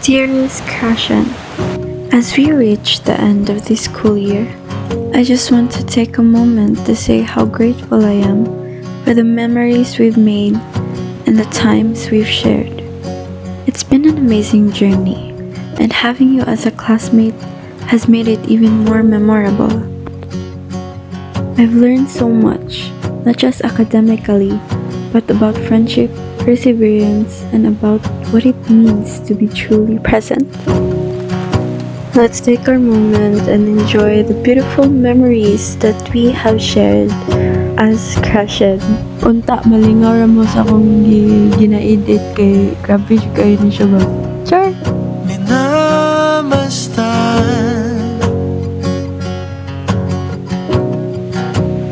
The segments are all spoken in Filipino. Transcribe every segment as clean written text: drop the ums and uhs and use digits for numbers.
Dearest Krashen, as we reach the end of this school year, I just want to take a moment to say how grateful I am for the memories we've made and the times we've shared. It's been an amazing journey, and having you as a classmate has made it even more memorable. I've learned so much, not just academically, but about friendship, perseverance, and about what it means to be truly present. Let's take our moment and enjoy the beautiful memories that we have shared as Krashen. Unta, malingaw mo sa akong gina-edit kay grabe kayo ni siya ba? Char! Minamastan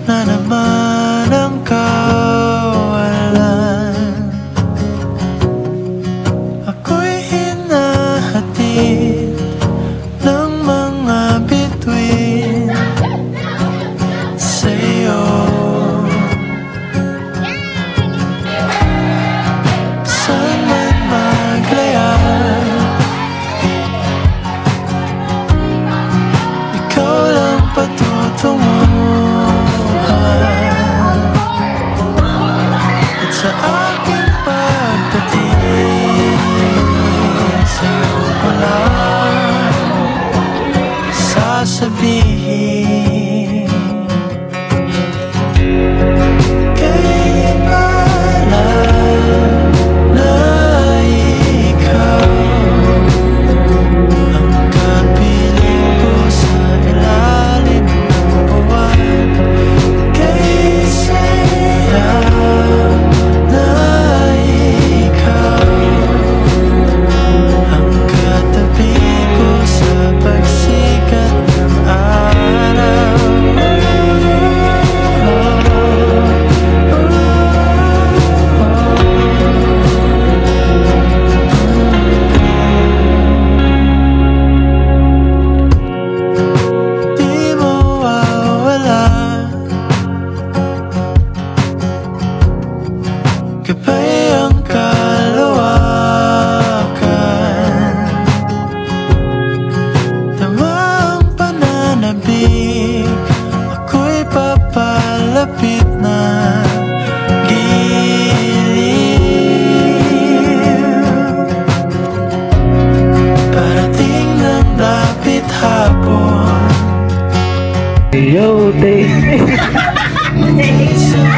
na naman ang kawalan. Ako'y hinahatid ng mga bituin sa'yo. Saan man maglayan, ikaw lang patutunguhan. At sa aking pagdating, sa'yo ko lang sasabihin. Kailangan na ikaw ang kapiling ko sa ilalim ng buwan. Kay saya na ikaw ang katabi ko sa pagsikat ng araw. Di mawawala kapay ang kalawakan. Tama ang pananabik, ako'y papalapit na giliw. Parating ng lapit hapon, Yo, te! isang